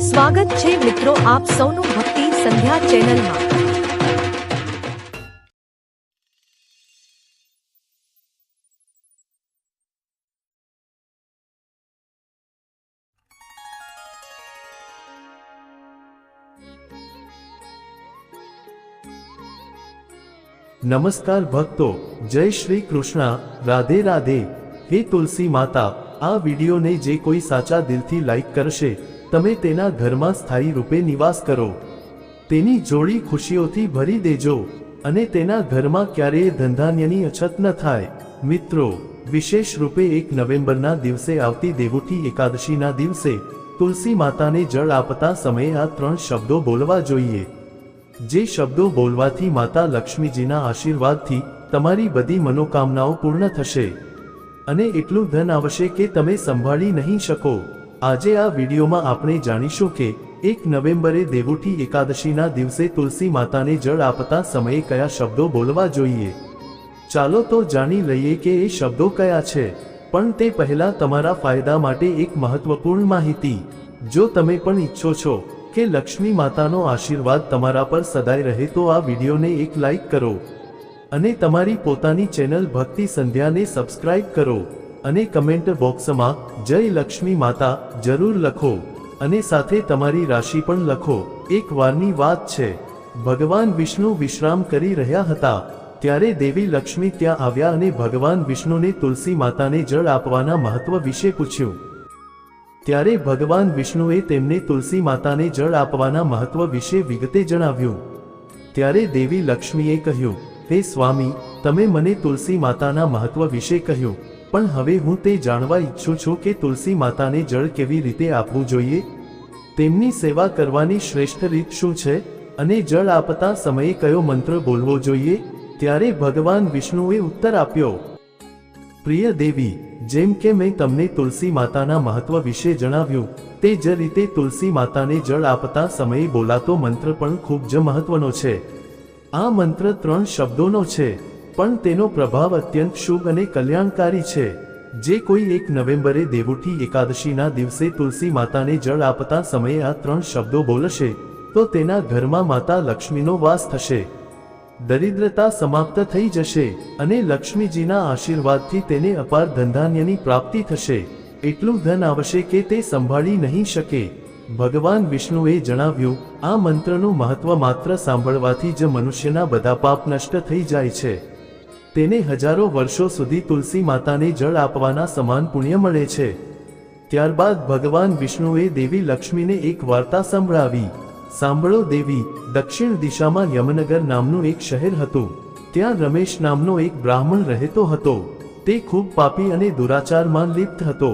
સ્વાગત છે મિત્રો આપ સૌનું ભક્તિ સંધ્યા ચેનલમાં। નમસ્કાર ભક્તો, જય શ્રી કૃષ્ણ, રાધે રાધે। હે તુલસી માતા, આ વિડીયોને જે કોઈ સાચા દિલથી લાઈક કરશે, તમે તેના ઘરમાં સ્થાયી રૂપે નિવાસ કરો, તેની જોડી ખુશીઓથી ભરી દેજો અને તેના ઘરમાં ક્યારેય ધનધાન્યની અછત ન થાય। મિત્રો, વિશેષ રૂપે 1 નવેમ્બરના દિવસે આવતી દેવુઠી એકાદશીના દિવસે તુલસી માતાને જળ આપતા સમયે આ 3 શબ્દો બોલવા જોઈએ, જે શબ્દો બોલવાથી માતા લક્ષ્મીજીના આશીર્વાદથી તમારી બધી મનોકામનાઓ પૂર્ણ થશે અને એટલું ધન આવશે કે તમે સંભાળી નહીં શકો। આજે આ વિડીયોમાં આપણે જાણીશું કે 1 નવેમ્બરે દેવુઠી એકાદશીના દિવસે તુલસી માતાને જળ આપતા સમયે કયા શબ્દો બોલવા જોઈએ। ચાલો તો જાણી લઈએ કે એ શબ્દો કયા છે, પણ તે પહેલા તમારા ફાયદા માટે એક મહત્વપૂર્ણ માહિતી। જો તમે પણ ઈચ્છો છો કે લક્ષ્મી માતાનો આશીર્વાદ તમારા પર સદાય રહે તો આ વિડીયોને એક લાઈક કરો અને તમારી પોતાની ચેનલ ભક્તિ સંધ્યાને સબસ્ક્રાઇબ કરો અને કમેન્ટ બોક્સમાં જય લક્ષ્મી માતા જરૂર લખો અને સાથે તમારી રાશિ પણ લખો। એક વારની વાત છે, ભગવાન વિષ્ણુ વિશ્રામ કરી રહ્યા હતા ત્યારે દેવી લક્ષ્મી ત્યાં આવ્યા અને ભગવાન વિષ્ણુને તુલસી માતાને જળ આપવાના મહત્વ વિશે પૂછ્યું। ત્યારે ભગવાન વિષ્ણુએ તેમને તુલસી માતાને જળ આપવાના મહત્વ વિશે વિગતે જણાવ્યું। ત્યારે દેવી લક્ષ્મીએ કહ્યું, હે સ્વામી, તમે મને તુલસી માતાના મહત્વ વિશે કહ્યું, પણ હવે હું તે જાણવા ઈચ્છું છું કે તુલસી માતાને જળ કેવી રીતે આપવું જોઈએ, તેમની સેવા કરવાની શ્રેષ્ઠ રીત શું છે અને જળ આપતા સમયે કયો મંત્ર બોલવો જોઈએ। ત્યારે ભગવાન વિષ્ણુએ ઉત્તર આપ્યો, પ્રિય દેવી, જેમ કે મેં તમને તુલસી માતાના મહત્વ વિશે જણાવ્યું તે જ રીતે તુલસી માતાને જળ આપતા સમયે બોલાતો મંત્ર પણ ખૂબ જ મહત્વનો છે। આ મંત્ર 3 શબ્દોનો છે, પણ તેનો પ્રભાવ અત્યંત શુભ અને કલ્યાણકારી છે। જે કોઈ 1 નવેમ્બરે દેવુઠી એકાદશીના દિવસે તુલસી માતાને જળ આપતા સમયે આ 3 શબ્દો બોલશે તો તેના ઘરમાં માતા લક્ષ્મીનો વાસ થશે, દરિદ્રતા સમાપ્ત થઈ જશે અને લક્ષ્મીજીના આશીર્વાદથી તેને અપાર ધનધાન્યની પ્રાપ્તિ થશે, એટલું ધન આવશે કે તે સંભાળી નહીં શકે। ભગવાન વિષ્ણુએ જણાવ્યું, આ મંત્રનું મહત્વ માત્ર સાંભળવાથી જ મનુષ્યના બધા પાપ નષ્ટ થઈ જાય છે, તેને હજારો વર્ષો સુધી તુલસી માતાને જળ આપવાના સમાન પુણ્ય મળે છે। ત્યારબાદ ભગવાન વિષ્ણુએ દેવી લક્ષ્મીને એક વાર્તા સંભળાવી। સાંભળો દેવી, દક્ષિણ દિશામાં યમનગર નામનું એક શહેર હતું, ત્યાં રમેશ નામનો એક બ્રાહ્મણ રહેતો હતો। તે ખૂબ પાપી અને દુરાચારમાં લિપ્ત હતો।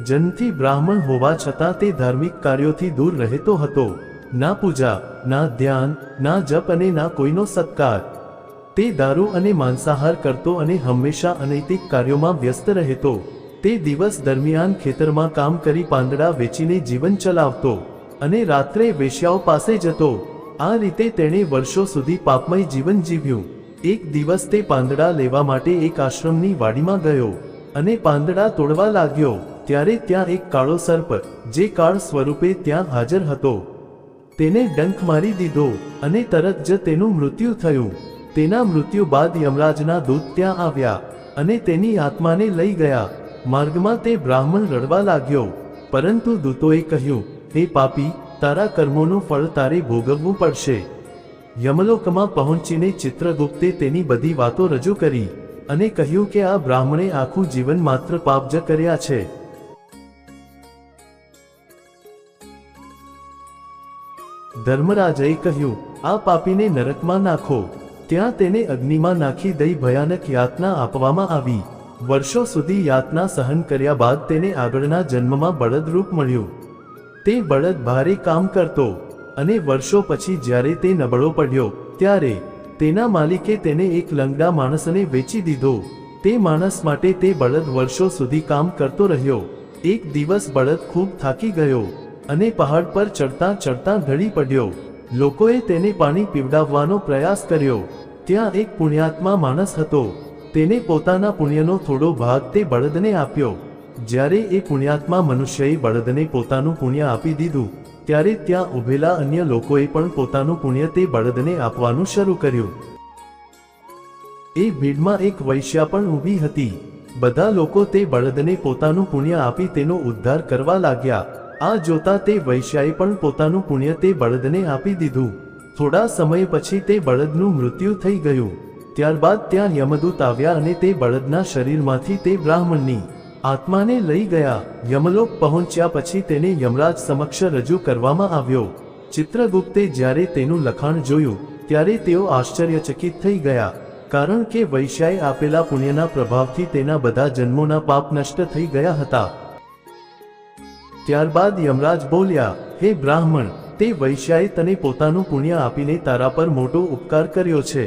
જન્મથી બ્રાહ્મણ હોવા છતાં તે ધાર્મિક કાર્યોથી દૂર રહેતો હતો, ના પૂજા, ના ધ્યાન, ના જપ અને ના કોઈનો સત્કાર। તે દારૂ અને માંસાહાર કરતો અને હંમેશા અનૈતિક કાર્યોમાં વ્યસ્ત રહેતો। તે દિવસ દરમિયાન ખેતરમાં કામ કરી પાંદડા વેચીને જીવન ચલાવતો અને રાત્રે વેશ્યાઓ પાસે જતો। આ રીતે તેણે વર્ષો સુધી પાપમય જીવન જીવ્યું। એક દિવસ તે પાંદડા લેવા માટે એક આશ્રમની વાડીમાં ગયો અને પાંદડા તોડવા લાગ્યો ત્યારે ત્યાં એક કાળો સર્પ, જે કાળ સ્વરૂપે ત્યાં હાજર હતો, તેને ડંખ મારી દીધો અને તરત જ તેનું મૃત્યુ થયું। તેના મૃત્યુ બાદ યમરાજના દૂત ત્યાં આવ્યા અને તેની આત્માને લઈ ગયા। માર્ગમાં તે બ્રાહ્મણ રડવા લાગ્યો, પરંતુ દૂતોએ કહ્યું, હે પાપી, તારા કર્મોનું ફળ તારે ભોગવવું પડશે। યમલોકમાં પહોંચીને ચિત્રગુપ્તે તેની બધી વાતો રજૂ કરી અને કહ્યું કે આ બ્રાહ્મણે આખું જીવન માત્ર પાપ જ કર્યા છે। ધર્મરાજે કહ્યું, આ પાપીને નરકમાં નાખો। ત્યાં તેને અગ્નિમાં નાખી દઈ ભયાનક યાતના આપવામાં આવી। વર્ષો સુધી યાતના સહન કર્યા બાદ તેને આગળના જન્મમાં બળદ રૂપ મળ્યું। તે બળદ ભારે કામ કરતો અને વર્ષો પછી જ્યારે તે નબળો પડ્યો ત્યારે તેના માલિકે તેને એક લંગડા માણસને વેચી દીધો। તે માણસ માટે તે બળદ વર્ષો સુધી કામ કરતો રહ્યો। એક દિવસ બળદ ખૂબ થાકી ગયો અને પહાડ પર ચડતા ચડતા ઢળી પડ્યો। લોકોએ તેને પાણી પીવડાવવાનો પ્રયાસ કર્યો। ત્યાં એક પુણ્યાત્મા માણસ હતો, તેને પોતાના પુણ્યનો થોડો ભાગ તે બળદને આપ્યો। જ્યારે એ પુણ્યાત્મા મનુષ્યએ બળદને પોતાનું પુણ્ય આપી દીધું ત્યારે ત્યાં ઊભેલા અન્ય લોકોએ પણ પોતાનું પુણ્ય તે બળદને આપવાનું શરૂ કર્યું. એ ભીડમાં એક વૈશ્યા પણ ઊભી હતી. બધા લોકો તે બળદને પોતાનું પુણ્ય આપી તેનો ઉદ્ધાર કરવા લાગ્યા. આ જોતા તે વૈશ્યાએ પણ પોતાનું પુણ્ય તે બળદને આપી દીધું. થોડા સમય પછી તે બળદનું મૃત્યુ થઈ ગયું. ત્યારબાદ ત્યાં યમદૂત આવ્યા અને તે બળદના શરીરમાંથી તે બ્રાહ્મણની આત્માને લઈ ગયા. યમલોક પહોંચ્યા પછી તેને યમરાજ સમક્ષ રજૂ કરવામાં આવ્યો. ચિત્રગુપ્તે જ્યારે તેનું લખાણ જોયું ત્યારે તેઓ આશ્ચર્યચકિત થઈ ગયા, કારણ કે વૈશ્યાએ આપેલા પુણ્યના પ્રભાવથી તેના બધા જન્મોના પાપ નષ્ટ થઈ ગયા હતા. ત્યારબાદ યમરાજ બોલ્યા, હે બ્રાહ્મણ, તે વૈશ્યાએ તને પોતાનું પુણ્ય આપીને તારા પર મોટો ઉપકાર કર્યો છે.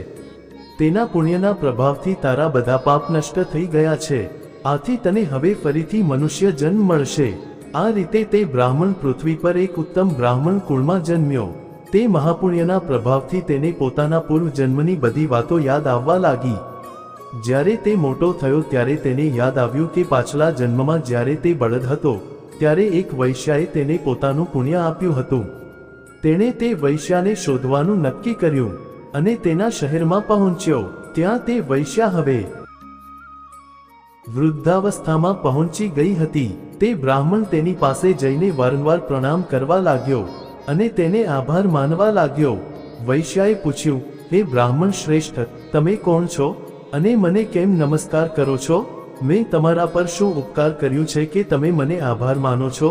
તેના પુણ્યના પ્રભાવથી તારા બધા પાપ નષ્ટ થઈ ગયા છે. આથી તને હવે ફરીથી મનુષ્ય જન્મ મળશે. આ રીતે તે બ્રાહ્મણ પૃથ્વી પર એક ઉત્તમ બ્રાહ્મણ કુળમાં જન્મ્યો. તે મહાપુણ્યના પ્રભાવથી તેને પોતાના પૂર્વ જન્મની બધી વાતો યાદ આવવા લાગી. જ્યારે તે મોટો થયો ત્યારે તેને યાદ આવ્યું કે પાછલા જન્મમાં જ્યારે તે બળદ હતો ત્યારે એક વૈશ્યાએ તેને પોતાનું પુણ્ય આપ્યું હતું. તેણે તે વૈશ્યાને શોધવાનું નક્કી કર્યું અને તેના શહેરમાં પહોંચ્યો. ત્યાં તે વૈશ્યા હવે વૃદ્ધાવસ્થામાં પહોંચી ગઈ હતી. તે બ્રાહ્મણ તેની પાસે જઈને વારંવાર પ્રણામ કરવા લાગ્યો અને તેને આભાર માનવા લાગ્યો. વૈશ્યાએ પૂછ્યું, હે બ્રાહ્મણ શ્રેષ્ઠ, તમે કોણ છો અને મને કેમ નમસ્કાર કરો છો? મેં તમારા પર શું ઉપકાર કર્યું છે કે તમે મને આભાર માનો છો?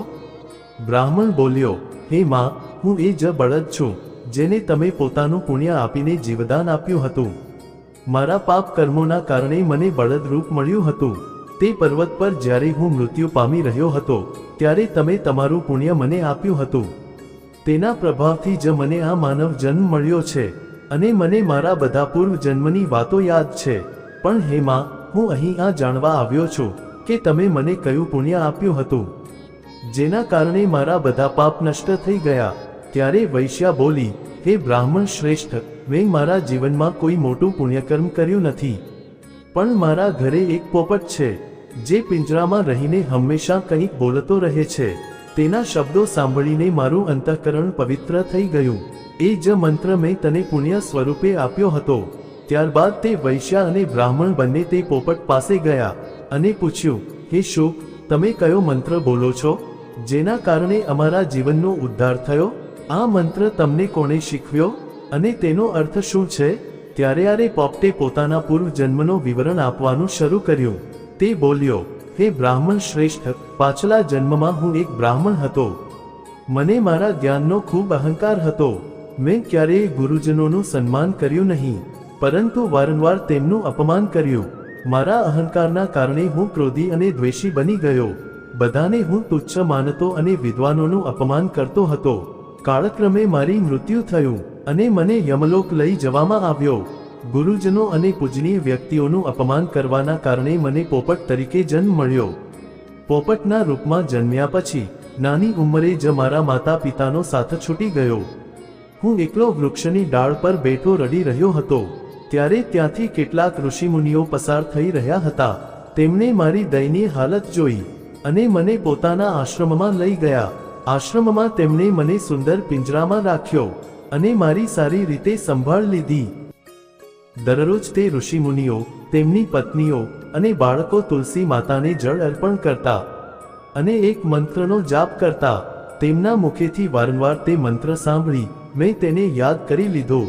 બ્રાહ્મણ બોલ્યો, હે માં, હું એ જ બળદ છું જેને તમે પોતાનું પુણ્ય આપીને જીવદાન આપ્યું હતું. મારા પાપ કર્મોના કારણે મને બળદ રૂપ મળ્યું હતું. તે પર્વત પર જ્યારે હું મૃત્યુ પામી રહ્યો હતો ત્યારે તમે તમારું પુણ્ય મને આપ્યું હતું. તેના પ્રભાવથી જ મને આ માનવ જન્મ મળ્યો છે અને મને મારા બધા પૂર્વ જન્મની વાતો યાદ છે. પણ હે માં, હું અહીં આ જાણવા આવ્યો છું કે તમે મને કયું પુણ્ય આપ્યું હતું જેના કારણે મારા બધા પાપ નષ્ટ થઈ ગયા. ત્યારે વૈશ્યા બોલી, હે બ્રાહ્મણ શ્રેષ્ઠ, મેં મારા જીવનમાં કોઈ મોટું પુણ્યકર્મ કર્યું નથી, પણ મારા ઘરે એક પોપટ છે જે પિંજરામાં રહીને હંમેશા કંઈક બોલતો રહે છે. તેના શબ્દો સાંભળીને મારું અંતઃકરણ પવિત્ર થઈ ગયું. એ જ મંત્ર મેં તને પુણ્ય સ્વરૂપે આપ્યો હતો. ત્યારબાદ તે વૈશ્યા અને બ્રાહ્મણ બંને તે પોપટ પાસે ગયા અને પૂછ્યું, હે શુક, તમે કયો મંત્ર બોલો છો જેના કારણે અમારા જીવનનો ઉદ્ધાર થયો? આ મંત્ર તમને કોણે શીખવ્યો અને તેનો અર્થ શું છે? ત્યારે પોપટે પોતાના પૂર્વ જન્મનો વિવરણ આપવાનું શરૂ કર્યું. તે બોલ્યો, હે બ્રાહ્મણ શ્રેષ્ઠ, પાછલા જન્મમાં હું એક બ્રાહ્મણ હતો. મને મારા જ્ઞાનનો ખૂબ અહંકાર હતો. મેં ક્યારેય ગુરુજનોનું સન્માન કર્યું નહીં, પરંતુ વારંવાર તેમનું અપમાન કર્યું. મારા અહંકારના કારણે હું ક્રોધી અને દ્વેષી બની ગયો. બધાને હું તુચ્છ માનતો અને વિદ્વાનોનું અપમાન કરતો હતો. કાળક્રમે મારી મૃત્યુ થયું અને મને યમલોક લઈ જવામાં આવ્યો. ગુરુજનો અને પૂજનીય વ્યક્તિઓનું અપમાન કરવાના કારણે મને પોપટ તરીકે જન્મ મળ્યો. પોપટના રૂપમાં જન્મ્યા પછી નાની ઉંમરે જ મારા માતા પિતાનો સાથ છૂટી ગયો. હું એકલો વૃક્ષની ડાળ પર બેઠો રડી રહ્યો હતો. ત્યારે ત્યાંથી કેટલાક ઋષિમુનિઓ પસાર થઈ રહ્યા હતા. તેમણે મારી દયનીય હાલત જોઈ અને મને પોતાના આશ્રમમાં લઈ ગયા. આશ્રમમાં તેમણે મને સુંદર પિંજરામાં રાખ્યો અને મારી સારી રીતે સંભાળ લીધી. દરરોજ તે ઋષિમુનિઓ, તેમની પત્નીઓ અને બાળકો તુલસી માતાને જળ અર્પણ કરતા અને એક મંત્રનો જાપ કરતા. તેમના મુખેથી વારંવાર તે મંત્ર સાંભળી મેં તેને યાદ કરી લીધો.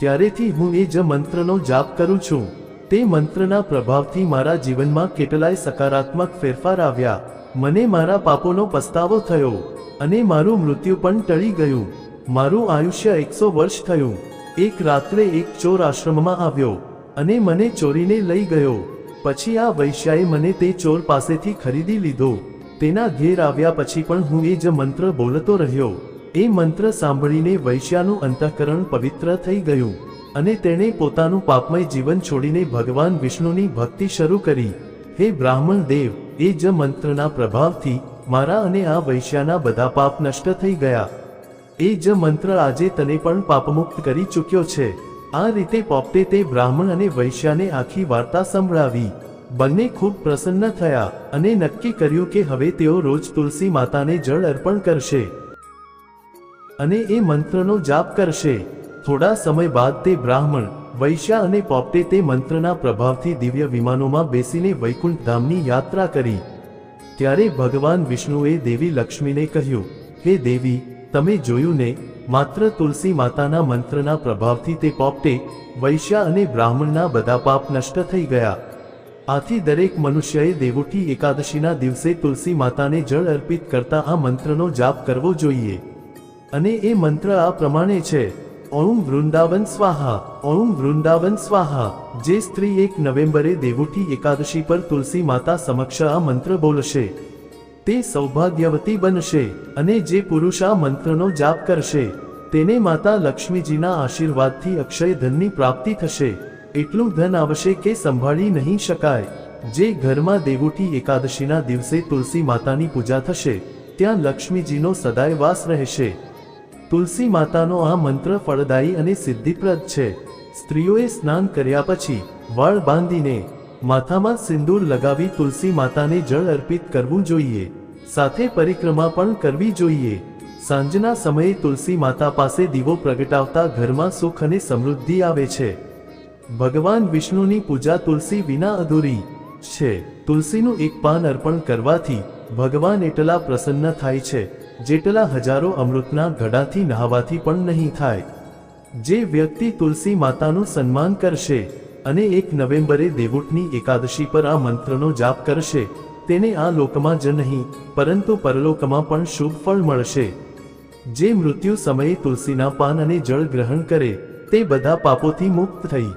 ત્યારેથી હું એ જ મંત્રનો જાપ કરું છું. તે મંત્રના પ્રભાવથી મારા જીવનમાં કેટલાય સકારાત્મક ફેરફાર આવ્યા. મને મારા પાપોનો પસ્તાવો થયો અને મારું મૃત્યુ પણ ટળી ગયું. મારું આયુષ્ય 100 વર્ષ થયું. એક રાત્રે એક ચોર આશ્રમમાં આવ્યો અને મને ચોરીને લઈ ગયો. પછી આ વૈશ્યાએ મને તે ચોર પાસેથી ખરીદી લીધો. તેના ઘેર આવ્યા પછી પણ હું એ જ મંત્ર બોલતો રહ્યો. એ મંત્ર સાંભળીને વૈશ્યાનું અંતઃકરણ પવિત્ર થઈ ગયું અને તેણે પોતાનું પાપમય જીવન છોડીને ભગવાન વિષ્ણુની ભક્તિ શરૂ કરી. હે બ્રાહ્મણ દેવ, એ જ મંત્રના પ્રભાવથી મારા અને આ વૈશ્યાના બધા પાપ નષ્ટ થઈ ગયા. એ જ મંત્ર આજે તને પણ પાપમુક્ત કરી ચૂક્યો છે. આ રીતે પોપટે તે બ્રાહ્મણ અને વૈશ્યાને આખી વાર્તા સંભળાવી. બંને ખૂબ પ્રસન્ન થયા અને નક્કી કર્યું કે હવે તેઓ રોજ તુલસી માતાને જળ અર્પણ કરશે. અને એ મંત્રનો જાપ કરશે. થોડા સમય બાદ તે બ્રાહ્મણ, વૈશ્ય અને પોપટે તે મંત્રના પ્રભાવથી દિવ્ય વિમાનોમાં બેસીને વૈકુંઠ ધામની યાત્રા કરી. ત્યારે ભગવાન વિષ્ણુએ દેવી લક્ષ્મીને કહ્યું, હે દેવી, તમે જોયું ને, માત્ર તુલસી માતાના મંત્રના પ્રભાવથી તે પોપટે, વૈશ્ય અને બ્રાહ્મણના બધા પાપ નષ્ટ થઈ ગયા. આથી દરેક મનુષ્યએ દેવઉઠી એકાદશીના દિવસે તુલસી માતાને જળ અર્પિત કરતા આ મંત્રનો જાપ કરવો જોઈએ. અને એ મંત્ર આ પ્રમાણે છે: ઓમ વૃંદાવન સ્વાહા, ઓમ વૃંદાવન સ્વાહા. જે સ્ત્રી 1 નવેમ્બરે દેવઉઠી એકાદશી પર તુલસી માતા સમક્ષ આ મંત્ર બોલશે તે સૌભાગ્યવતી બનશે. અને જે પુરુષ આ મંત્રનો જાપ કરશે તેને માતા લક્ષ્મીજીના આશીર્વાદથી અક્ષય ધનની પ્રાપ્તિ થશે. એટલું ધન આવશે કે સંભાળી નહીં શકાય. જે ઘરમાં દેવઉઠી એકાદશીના દિવસે તુલસી માતાની પૂજા થશે ત્યાં લક્ષ્મીજીનો સદાય વાસ રહેશે. તુલસી માતાનો આ મંત્ર ફળદાયી અને સિદ્ધિપ્રદ છે. સ્ત્રીઓએ સ્નાન કર્યા પછી વાળ બાંધીને માથામાં સિંદૂર લગાવી તુલસી માતાને જળ અર્પિત કરવું જોઈએ. સાથે પરિક્રમા પણ કરવી જોઈએ. સાંજના સમયે તુલસી માતા પાસે દીવો પ્રગટાવતા ઘરમાં સુખ અને સમૃદ્ધિ આવે છે. ભગવાન વિષ્ણુની પૂજા તુલસી વિના અધૂરી છે. તુલસીનું એક પાન અર્પણ કરવાથી ભગવાન એટલા પ્રસન્ન થાય છે જેટલા હજારો અમૃતના ઘડાથી નહાવાથી પણ નહીં થાય. જે વ્યક્તિ તુલસી માતાનું સન્માન કરશે અને 1 નવેમ્બરે દેવઉઠની એકાદશી પર આ મંત્રનો જાપ કરશે તેને આ લોકમાં જ નહીં પરંતુ પરલોકમાં પણ શુભ ફળ મળશે. જે મૃત્યુ સમયે તુલસીના પાન અને જળ ગ્રહણ કરે તે બધા પાપોથી મુક્ત થઈ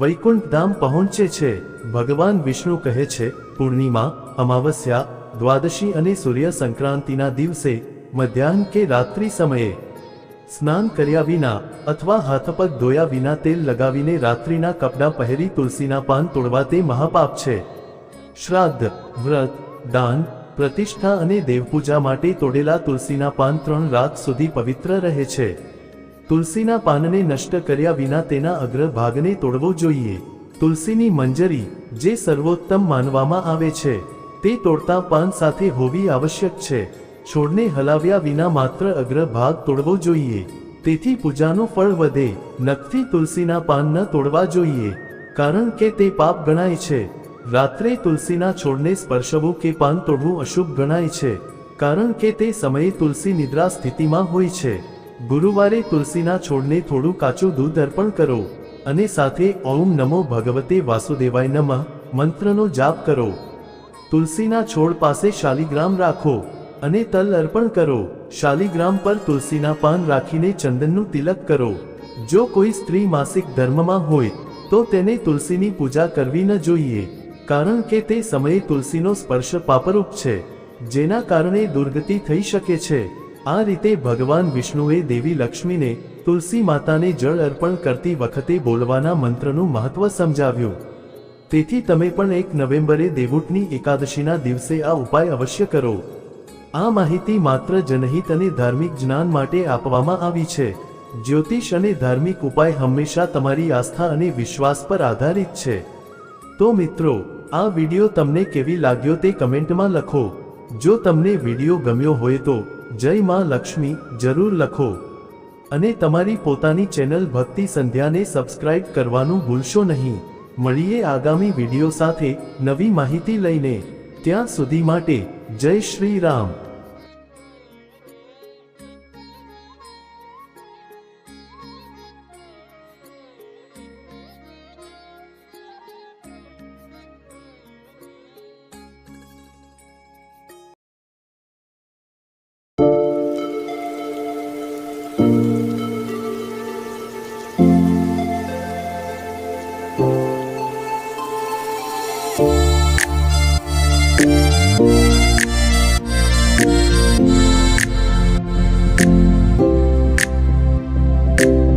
વૈકુંઠ ધામ પહોંચે છે. ભગવાન વિષ્ણુ કહે છે, પૂર્ણિમા, અમાવસ્યા, દ્વાદશી અને સૂર્ય સંક્રાંતિના દિવસે મધ્યાહન કે રાત્રિ સમયે સ્નાન કર્યા વિના અથવા હાથપગ ધોયા વિના તેલ લગાવીને રાત્રિના કપડાં પહેરી તુલસીના પાન તોડવા તે મહાપાપ છે. શ્રાદ્ધ, વ્રત, દાન, પ્રતિષ્ઠા અને દેવપૂજા માટે તોડેલા તુલસીના પાન 3 રાત સુધી પવિત્ર રહે છે. તુલસીના પાનને નષ્ટ કર્યા વિના તેના અગ્રભાગને તોડવો જોઈએ. તુલસીની મંજરી, જે સર્વોત્તમ માનવામાં આવે છે, તે તોડતા પાન સાથે હોવી આવશ્યક છે. છોડને હલાવ્યા વિના માત્ર અગ્રભાગ તોડવો જોઈએ. તેથી પૂજાનું ફળ વધે. નખથી તુલસીના પાન ન તોડવા જોઈએ કારણ કે તે પાપ ગણાય છે. રાત્રે તુલસીના છોડને સ્પર્શવું કે પાન તોડવું અશુભ ગણાય છે કારણ કે તે સમયે તુલસી નિદ્રા સ્થિતિમાં હોય છે. ગુરુવારે તુલસીના છોડને થોડું કાચું દૂધ અર્પણ કરો અને સાથે ઓમ નમો ભગવતે વાસુદેવાય નમઃ મંત્રનો જાપ કરો. તુલસીના છોડ પાસે શાલિગ્રામ રાખો અને તલ અર્પણ કરો. શાલિગ્રામ પર તુલસીના પાન રાખીને ચંદનનું તિલક કરો. જો કોઈ સ્ત્રી માસિક ધર્મમાં હોય તો તેને તુલસીની પૂજા કરવી ન જોઈએ કારણ કે તે સમયે તુલસીનો સ્પર્શ પાપરૂપ છે જેના કારણે દુર્ગતિ થઈ શકે છે. આ રીતે ભગવાન વિષ્ણુએ દેવી લક્ષ્મીને તુલસી માતાને જળ અર્પણ કરતી વખતે બોલવાના મંત્રનું મહત્વ સમજાવ્યું. તેથી તમે પણ 1 નવેમ્બરે દેવઉઠની એકાદશીના દિવસે આ ઉપાય અવશ્ય કરો. આ માહિતી માત્ર જનહિત અને ધાર્મિક જ્ઞાન માટે આપવામાં આવી છે. જ્યોતિષ અને ધાર્મિક ઉપાય હંમેશા તમારી આસ્થા અને વિશ્વાસ પર આધારિત છે. તો મિત્રો, આ વિડિયો તમને કેવી લાગ્યો તે કમેન્ટમાં લખો. જો તમને વિડિયો ગમ્યો હોય તો જય માં લક્ષ્મી જરૂર લખો અને તમારી પોતાની ચેનલ ભક્તિ સંધ્યાને સબસ્ક્રાઇબ કરવાનું ભૂલશો નહીં. મળીએ આગામી વિડિયો સાથે નવી માહિતી લઈને. ત્યાં સુધી માટે જય શ્રી રામ. you